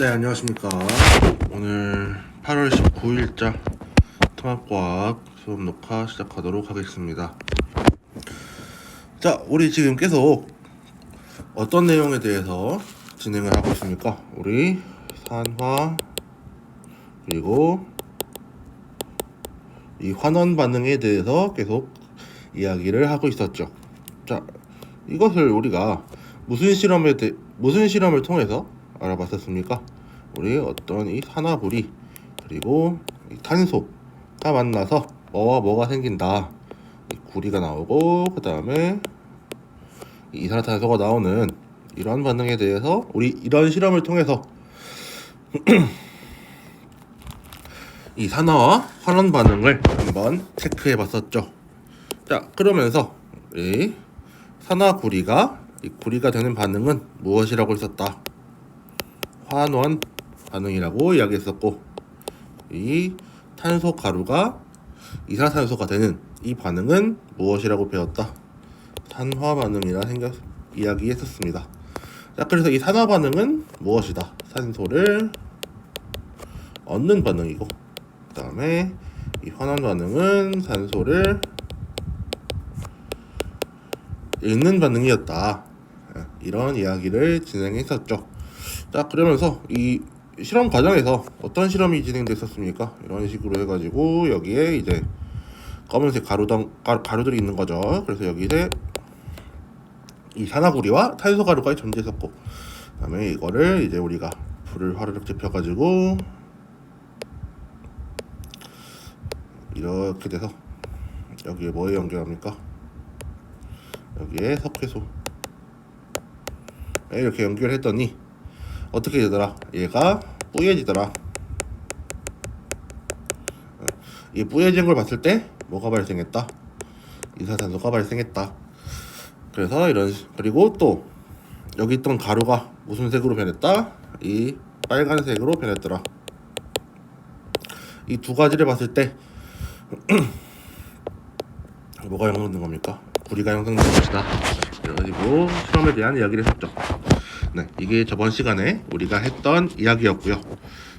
네, 안녕하십니까. 오늘 8월 19일자 통합과학 수업 녹화 시작하도록 하겠습니다. 자, 우리 지금 계속 어떤 내용에 대해서 진행을 하고 있습니까? 우리 산화 그리고 이 환원 반응에 대해서 계속 이야기를 하고 있었죠. 자, 이것을 우리가 무슨 실험을 통해서 알아봤었습니까? 우리 어떤 이 산화불이 그리고 이 탄소가 만나서 뭐와 뭐가 생긴다. 이 구리가 나오고 그 다음에 이산화탄소가 나오는 이런 반응에 대해서 우리 이런 실험을 통해서 이 산화와 환원 반응을 한번 체크해 봤었죠. 자, 그러면서 이 산화구리가 이 구리가 되는 반응은 무엇이라고 했었다? 환원 반응이라고 이야기했었고, 이 탄소 가루가 이산화탄소가 되는 이 반응은 무엇이라고 배웠다? 산화 반응이라 이야기했었습니다. 자, 그래서 이 산화 반응은 무엇이다? 산소를 얻는 반응이고, 그 다음에 이 환원 반응은 산소를 잃는 반응이었다. 이런 이야기를 진행했었죠. 자, 그러면서 이 실험 과정에서 어떤 실험이 진행됐었습니까? 이런 식으로 해가지고 여기에 이제 검은색 가루들이 있는 거죠. 그래서 여기에 이 산화구리와 탄소 가루가 존재했었고, 그 다음에 이거를 이제 우리가 불을 화르륵 지펴가지고 이렇게 돼서 여기에 뭐에 연결합니까? 여기에 석회소 이렇게 연결했더니 어떻게 되더라? 얘가 뿌얘지더라. 이 뿌얘진 걸 봤을 때 뭐가 발생했다? 이산화탄소가 발생했다. 그래서 그리고 또 여기 있던 가루가 무슨 색으로 변했다? 이 빨간색으로 변했더라. 이 두 가지를 봤을 때 뭐가 형성된 겁니까? 구리가 형성된 것이다. 그래가지고 실험에 대한 이야기를 했었죠. 네, 이게 저번 시간에 우리가 했던 이야기였고요.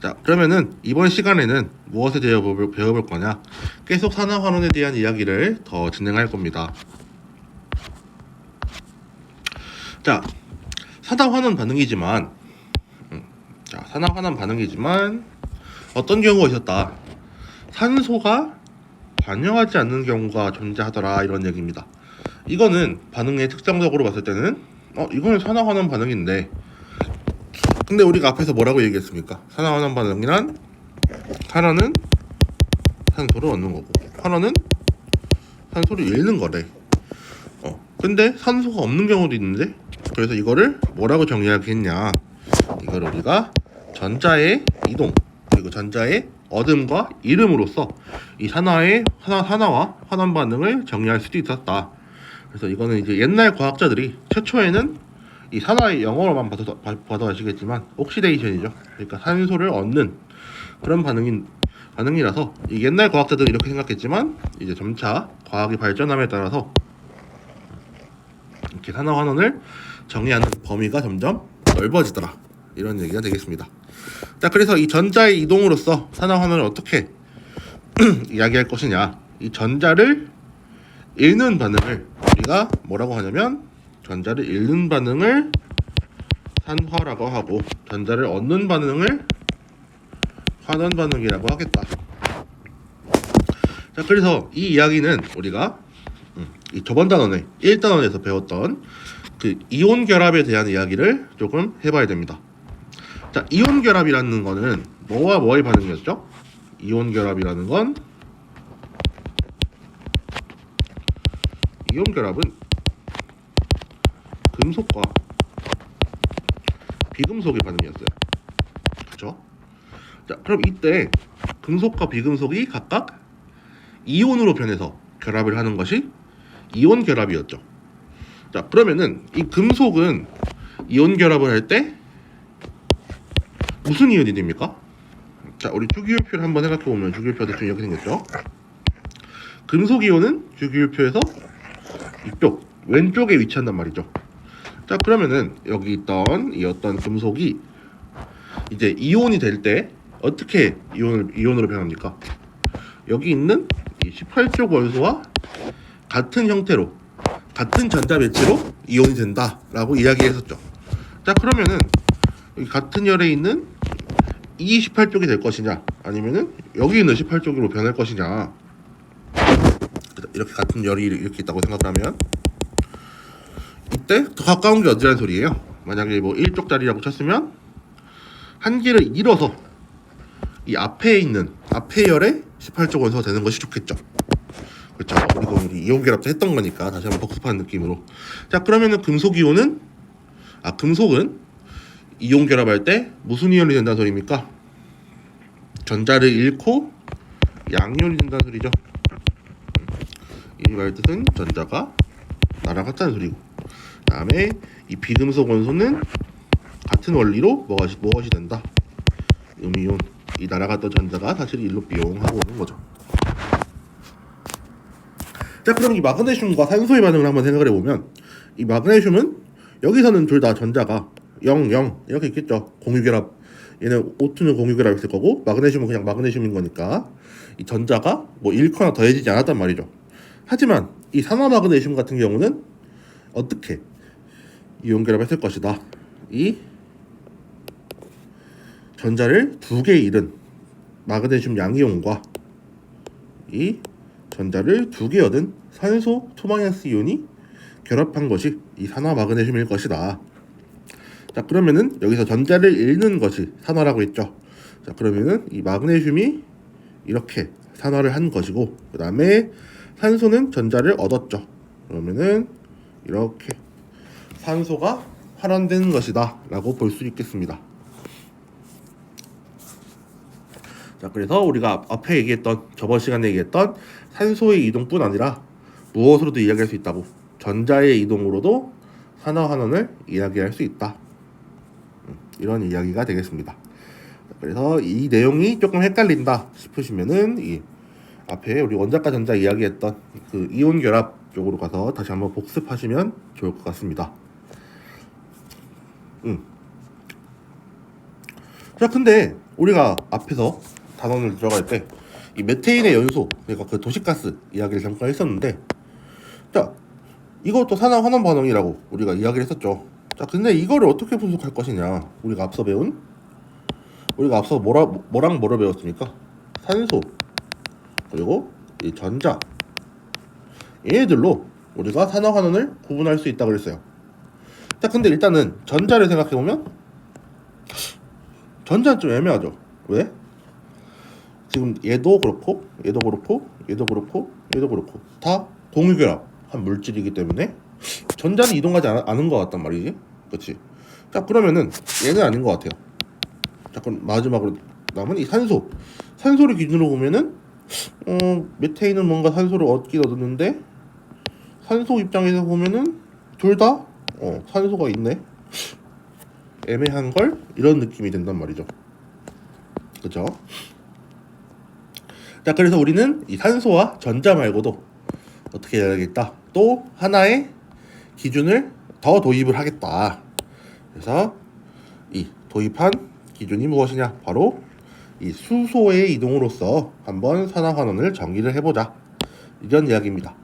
자, 그러면은 이번 시간에는 무엇에 대해 배워볼 거냐? 계속 산화환원에 대한 이야기를 더 진행할 겁니다. 자, 산화환원 반응이지만 어떤 경우가 있었다. 산소가 반영하지 않는 경우가 존재하더라, 이런 얘기입니다. 이거는 반응의 특성적으로 봤을 때는 이거는 산화환원 반응인데, 근데 우리가 앞에서 뭐라고 얘기했습니까? 산화환원 반응이란 산화는 산소를 얻는 거고 환원은 산소를 잃는 거래. 근데 산소가 없는 경우도 있는데, 그래서 이거를 뭐라고 정의하겠냐? 이걸 우리가 전자의 이동 그리고 전자의 얻음과 잃음으로써 이 산화와 환원 반응을 정의할 수도 있었다. 그래서 이거는 이제 옛날 과학자들이 최초에는 이 산화의 영어로만 봐도 아시겠지만 옥시데이션이죠. 그러니까 산소를 얻는 그런 반응이라서 이 옛날 과학자들이 이렇게 생각했지만, 이제 점차 과학이 발전함에 따라서 이렇게 산화 환원을 정의하는 범위가 점점 넓어지더라, 이런 얘기가 되겠습니다. 자, 그래서 이 전자의 이동으로써 산화 환원을 어떻게 이야기할 것이냐? 이 전자를 잃는 반응을 우리가 뭐라고 하냐면, 전자를 잃는 반응을 산화라고 하고 전자를 얻는 반응을 환원 반응이라고 하겠다. 자, 그래서 이 이야기는 우리가 이 저번 단원에 1단원에서 배웠던 그 이온 결합에 대한 이야기를 조금 해봐야 됩니다. 자, 이온 결합이라는 거는 뭐와 뭐의 반응이었죠? 이온 결합은 금속과 비금속의 반응이었어요. 그렇죠? 자, 그럼 이때 금속과 비금속이 각각 이온으로 변해서 결합을 하는 것이 이온 결합이었죠. 자, 그러면은 이 금속은 이온 결합을 할 때 무슨 이온이 됩니까? 자, 우리 주기율표를 한번 생각해보면 주기율표 대충 이렇게 생겼죠. 금속 이온은 주기율표에서 이쪽 왼쪽에 위치한단 말이죠. 자, 그러면은 여기 있던 이 어떤 금속이 이제 이온이 될 때 어떻게 이온으로 변합니까? 여기 있는 이 18쪽 원소와 같은 형태로 같은 전자 배치로 이온이 된다라고 이야기했었죠. 자, 그러면은 여기 같은 열에 있는 이 18쪽이 될 것이냐, 아니면은 여기 있는 18쪽으로 변할 것이냐. 이렇게 같은 열이 이렇게 있다고 생각을 하면 이때 더 가까운 게 어디라는 소리예요? 만약에 뭐 1쪽짜리라고 쳤으면 한 개를 잃어서 이 앞에 있는 앞에 열에 18쪽 원소가 되는 것이 좋겠죠. 그렇죠. 우리 이온 결합도 했던 거니까 다시 한번 복습하는 느낌으로. 자, 그러면은 금속은 이온 결합할 때 무슨 이온이 된다는 소리입니까? 전자를 잃고 양이온이 된다는 소리죠. 이 말 뜻은 전자가 날아갔다는 소리고, 다음에 이 비금속 원소는 같은 원리로 무엇이 된다? 음이온. 이 날아갔던 전자가 사실 일로 비용하고 오는 거죠. 자, 그럼 이 마그네슘과 산소의 반응을 한번 생각을 해보면, 이 마그네슘은 여기서는 둘 다 전자가 0, 0 이렇게 있겠죠. 공유결합. 얘는 O2는 공유결합 있을 거고, 마그네슘은 그냥 마그네슘인 거니까 이 전자가 뭐 잃거나 더해지지 않았단 말이죠. 하지만 이 산화마그네슘 같은 경우는 어떻게 이온 결합했을 것이다. 이 전자를 두 개 잃은 마그네슘 양이온과 이 전자를 두 개 얻은 산소 2- 이온이 결합한 것이 이 산화마그네슘일 것이다. 자, 그러면은 여기서 전자를 잃는 것이 산화라고 했죠. 자, 그러면은 이 마그네슘이 이렇게 산화를 한 것이고, 그 다음에 산소는 전자를 얻었죠. 그러면은 이렇게 산소가 환원되는 것이다 라고 볼 수 있겠습니다. 자, 그래서 우리가 앞에 얘기했던, 저번 시간에 얘기했던 산소의 이동뿐 아니라 무엇으로도 이야기할 수 있다고, 전자의 이동으로도 산화환원을 이야기할 수 있다. 이런 이야기가 되겠습니다. 그래서 이 내용이 조금 헷갈린다 싶으시면은 이 앞에 우리 원자과 전자 이야기했던 그 이온 결합 쪽으로 가서 다시 한번 복습하시면 좋을 것 같습니다. 자, 근데 우리가 앞에서 단원을 들어갈 때 이 메테인의 연소, 그러니까 그 도시가스 이야기를 잠깐 했었는데, 자, 이것도 산화환원 반응이라고 우리가 이야기를 했었죠. 자, 근데 이거를 어떻게 분석할 것이냐. 우리가 앞서 뭐랑 뭐를 배웠습니까? 산소, 그리고 이 전자, 얘네들로 우리가 산화환원을 구분할 수 있다고 그랬어요. 자, 근데 일단은 전자를 생각해보면 전자는 좀 애매하죠. 왜? 지금 얘도 그렇고 다 공유결합한 물질이기 때문에 전자는 이동하지 않은 것 같단 말이지. 그렇지? 자, 그러면은 얘는 아닌 것 같아요. 자, 그럼 마지막으로 남은 이 산소를 기준으로 보면은 메테인은 뭔가 산소를 얻었는데, 산소 입장에서 보면은 둘 다 산소가 있네, 애매한 걸, 이런 느낌이 된단 말이죠. 그죠? 자, 그래서 우리는 이 산소와 전자 말고도 어떻게 해야겠다, 또 하나의 기준을 더 도입을 하겠다. 그래서 이 도입한 기준이 무엇이냐, 바로 이 수소의 이동으로서 한번 산화환원을 정의를 해보자, 이런 이야기입니다.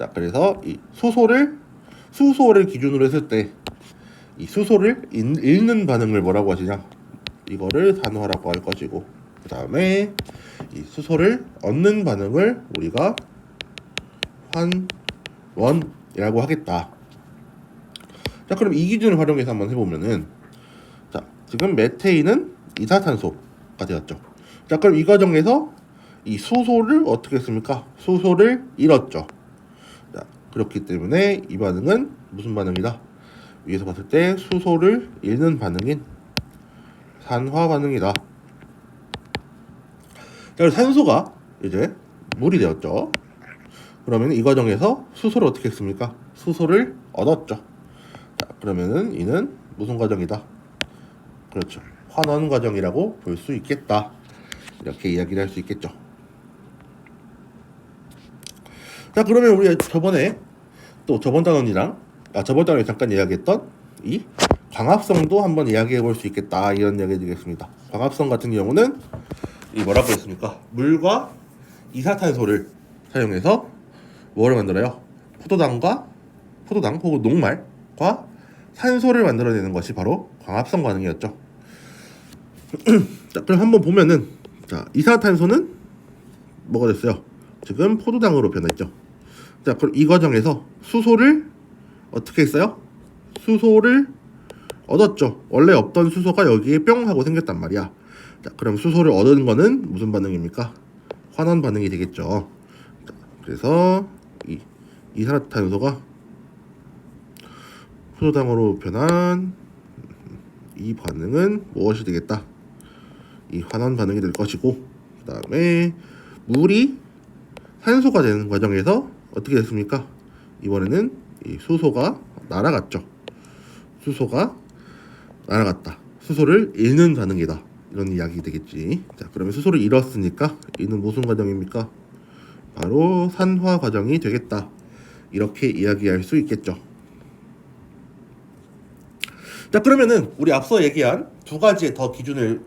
자, 그래서 이 수소를 기준으로 했을 때 이 수소를 잃는 반응을 뭐라고 하시냐, 이거를 산화라고 할 것이고, 그 다음에 이 수소를 얻는 반응을 우리가 환원이라고 하겠다. 자, 그럼 이 기준을 활용해서 한번 해보면은, 자, 지금 메테인은 이산화탄소가 되었죠. 자, 그럼 이 과정에서 이 수소를 어떻게 했습니까? 수소를 잃었죠. 자, 그렇기 때문에 이 반응은 무슨 반응이다? 위에서 봤을 때 수소를 잃는 반응인 산화 반응이다. 자, 그리고 산소가 이제 물이 되었죠. 그러면 이 과정에서 수소를 어떻게 했습니까? 수소를 얻었죠. 자, 그러면은 이는 무슨 과정이다? 그렇죠, 환원 과정이라고 볼 수 있겠다. 이렇게 이야기를 할 수 있겠죠. 자, 그러면 우리 저번 단원에 잠깐 이야기했던 이 광합성도 한번 이야기해 볼 수 있겠다 이런 이야기 드리겠습니다. 광합성 같은 경우는 이 뭐라고 했습니까? 물과 이산화탄소를 사용해서 뭐를 만들어요? 포도당 혹은 녹말과 산소를 만들어내는 것이 바로 광합성 반응이었죠. 자, 그럼 한번 보면은 자, 이산화탄소는 뭐가 됐어요? 지금 포도당으로 변했죠. 자, 그럼 이 과정에서 수소를 어떻게 했어요? 수소를 얻었죠. 원래 없던 수소가 여기에 뿅 하고 생겼단 말이야. 자, 그럼 수소를 얻은 거는 무슨 반응입니까? 환원 반응이 되겠죠. 자, 그래서 이 이산화탄소가 포도당으로 변한 이 반응은 무엇이 되겠다? 이 환원 반응이 될 것이고, 그 다음에 물이 산소가 되는 과정에서 어떻게 됐습니까? 이번에는 이 수소가 날아갔죠. 수소가 날아갔다. 수소를 잃는 반응이다. 이런 이야기 되겠지. 자, 그러면 수소를 잃었으니까 이는 무슨 과정입니까? 바로 산화 과정이 되겠다. 이렇게 이야기할 수 있겠죠. 자, 그러면은 우리 앞서 얘기한 두 가지의 더 기준을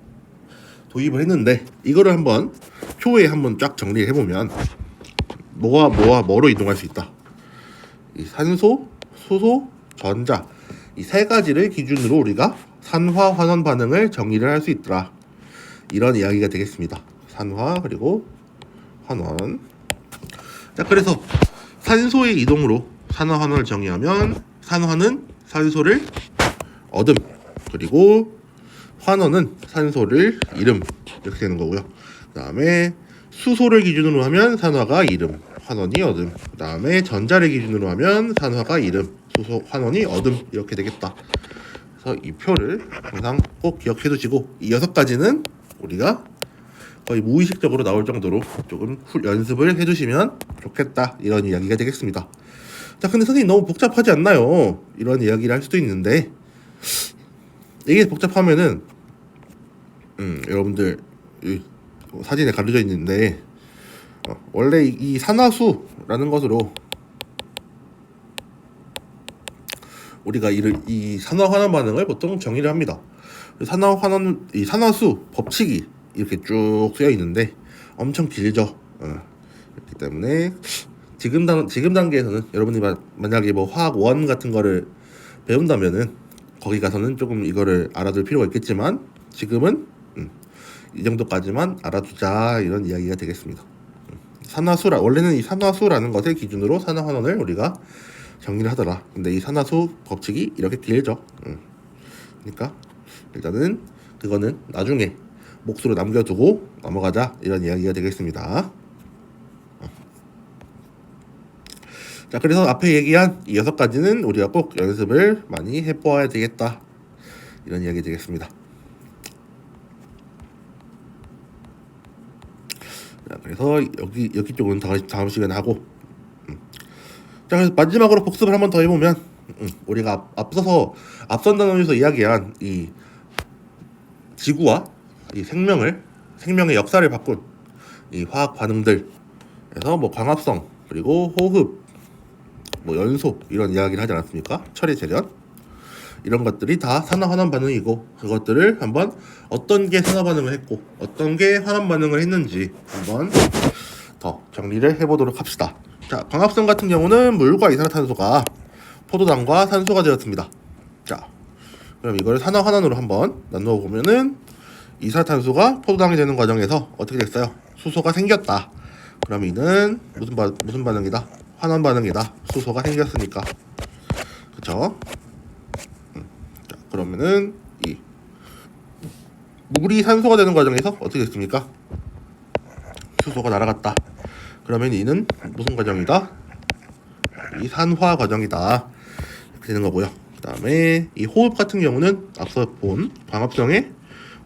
도입을 했는데 이거를 한번 표에 한번 쫙 정리를 해보면 뭐로 이동할 수 있다. 이 산소, 수소, 전자 이 세 가지를 기준으로 우리가 산화 환원 반응을 정의를 할 수 있더라. 이런 이야기가 되겠습니다. 산화 그리고 환원. 자, 그래서 산소의 이동으로 산화 환원을 정의하면 산화는 산소를 얻음 그리고 환원은 산소를 잃음 이렇게 되는 거고요. 그 다음에 수소를 기준으로 하면 산화가 잃음 환원이 얻음. 그 다음에 전자를 기준으로 하면 산화가 잃음 수소 환원이 얻음 이렇게 되겠다. 그래서 이 표를 항상 꼭 기억해 두시고 이 6가지는 우리가 거의 무의식적으로 나올 정도로 조금 연습을 해주시면 좋겠다 이런 이야기가 되겠습니다. 자, 근데 선생님 너무 복잡하지 않나요? 이런 이야기를 할 수도 있는데 이게 복잡하면은 여러분들 사진에 가려져 있는데 원래 이 산화수라는 것으로 우리가 이 산화 환원 반응을 보통 정의를 합니다. 이 산화수 법칙이 이렇게 쭉 쓰여 있는데 엄청 길죠. 그렇기 때문에 지금 단계에서는 여러분이 만약에 뭐 화학 원 같은 거를 배운다면은 거기 가서는 조금 이거를 알아둘 필요가 있겠지만 지금은 이 정도까지만 알아두자 이런 이야기가 되겠습니다. 원래는 이 산화수라는 것을 기준으로 산화 환원을 우리가 정리를 하더라. 근데 이 산화수 법칙이 이렇게 길죠. 그러니까 일단은 그거는 나중에 몫으로 남겨두고 넘어가자 이런 이야기가 되겠습니다. 자, 그래서 앞에 얘기한 이 6가지는 우리가 꼭 연습을 많이 해보아야 되겠다 이런 이야기 되겠습니다. 자, 그래서 여기 쪽은 다음 시간에 하고 자, 그래서 마지막으로 복습을 한번 더 해보면 우리가 앞선 단원에서 이야기한 이 지구와 이 생명의 역사를 바꾼 이 화학 반응들에서 뭐 광합성 그리고 호흡 뭐 연소 이런 이야기를 하지 않았습니까? 처리 재련 이런 것들이 다 산화 환원 반응이고 그것들을 한번 어떤 게 산화 반응을 했고 어떤 게 환원 반응을 했는지 한번 더 정리를 해보도록 합시다. 자, 광합성 같은 경우는 물과 이산화탄소가 포도당과 산소가 되었습니다. 자, 그럼 이걸 산화 환원으로 한번 나누어 보면은 이산화탄소가 포도당이 되는 과정에서 어떻게 됐어요? 수소가 생겼다. 그럼 이는 무슨 반응이다? 환원 반응이다. 수소가 생겼으니까. 그쵸? 자, 그러면은 이 물이 산소가 되는 과정에서 어떻게 됐습니까? 수소가 날아갔다. 그러면 이는 무슨 과정이다? 이 산화 과정이다. 이렇게 되는 거고요. 그 다음에 이 호흡 같은 경우는 앞서 본 광합성의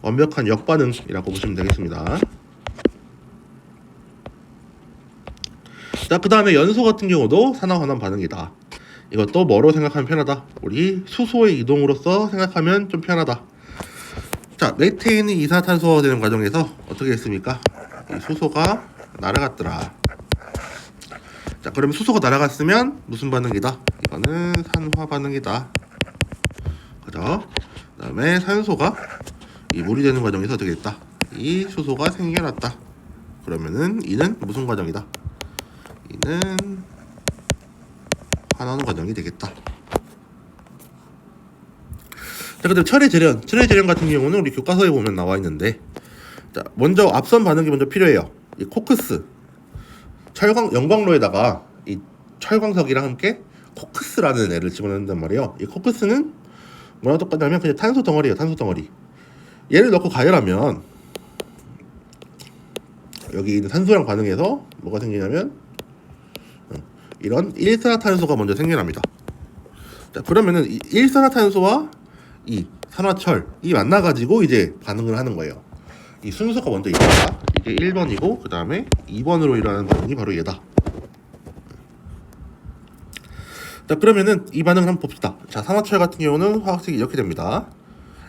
완벽한 역반응이라고 보시면 되겠습니다. 자, 그 다음에 연소 같은 경우도 산화 환원 반응이다. 이것도 뭐로 생각하면 편하다? 우리 수소의 이동으로서 생각하면 좀 편하다. 자, 메테인이 이산화탄소가 되는 과정에서 어떻게 했습니까? 이 수소가 날아갔더라. 자, 그러면 수소가 날아갔으면 무슨 반응이다? 이거는 산화 반응이다. 그죠? 그다음에 산소가 이 물이 되는 과정에서 어떻게 됐다? 이 수소가 생겨났다. 그러면은 이는 무슨 과정이다? 이는 환원 과정이 되겠다. 자, 그다음 철의 재련 같은 경우는 우리 교과서에 보면 나와 있는데, 자, 먼저 앞선 반응이 먼저 필요해요. 이 코크스 영광로에다가 이 철광석이랑 함께 코크스라는 애를 집어넣는단 말이에요. 이 코크스는 뭐랑 똑같냐면 그냥 탄소 덩어리예요. 탄소 덩어리. 얘를 넣고 가열하면 여기 있는 산소랑 반응해서 뭐가 생기냐면 이런 일산화탄소가 먼저 생겨납니다. 자, 그러면은 이 일산화탄소와 이 산화철이 만나가지고 이제 반응을 하는 거예요. 이 순서가 먼저 있다가 이게 1번이고 그 다음에 2번으로 일어나는 반응이 바로 얘다. 자, 그러면은 이 반응을 한번 봅시다. 자, 산화철 같은 경우는 화학식이 이렇게 됩니다.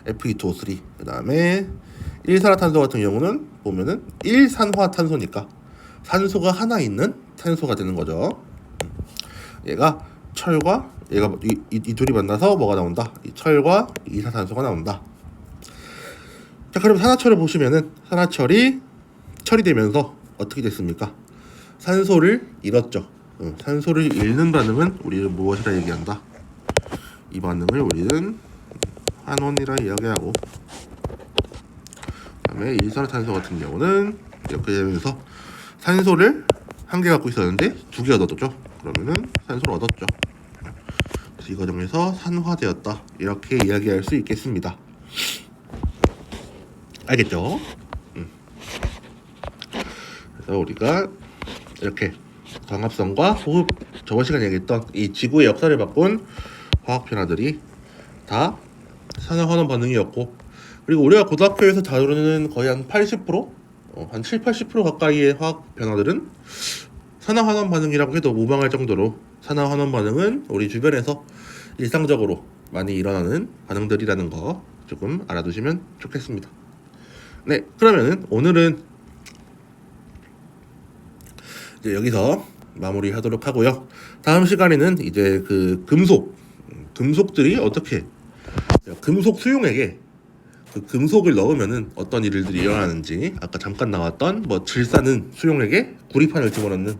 Fe2O3. 그 다음에 일산화탄소 같은 경우는 보면은 일산화탄소니까 산소가 하나 있는 탄소가 되는 거죠. 얘가 철과 얘가 이 둘이 만나서 뭐가 나온다? 이 철과 이산화탄소가 나온다. 자, 그럼 산화철을 보시면은 산화철이 철이 되면서 어떻게 됐습니까? 산소를 잃었죠. 산소를 잃는 반응은 우리는 무엇이라 얘기한다? 이 반응을 우리는 환원이라 이야기하고, 그다음에 일산화탄소 같은 경우는 이렇게 되면서 산소를 한 개 갖고 있었는데 두 개 얻었죠. 그러면은 산소를 얻었죠. 그래서 이 과정에서 산화되었다. 이렇게 이야기할 수 있겠습니다. 알겠죠? 그래서 우리가 이렇게 광합성과 호흡, 저번 시간에 얘기했던 이 지구의 역사를 바꾼 화학 변화들이 다 산화환원 반응이었고, 그리고 우리가 고등학교에서 다루는 거의 한 80%? 한 7, 80% 가까이의 화학 변화들은 산화환원 반응이라고 해도 무방할 정도로 산화환원 반응은 우리 주변에서 일상적으로 많이 일어나는 반응들이라는 거 조금 알아두시면 좋겠습니다. 네, 그러면은 오늘은 이제 여기서 마무리하도록 하고요. 다음 시간에는 이제 그 금속들이 어떻게 금속 수용액에 그 금속을 넣으면은 어떤 일들이 일어나는지, 아까 잠깐 나왔던 뭐 질산은 수용액에 구리판을 집어넣는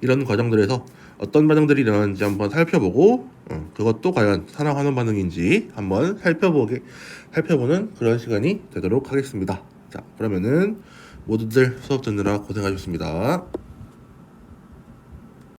이런 과정들에서 어떤 반응들이 일어나는지 한번 살펴보고, 그것도 과연 산화환원 반응인지 한번 살펴보는 그런 시간이 되도록 하겠습니다. 자, 그러면은 모두들 수업 듣느라 고생하셨습니다.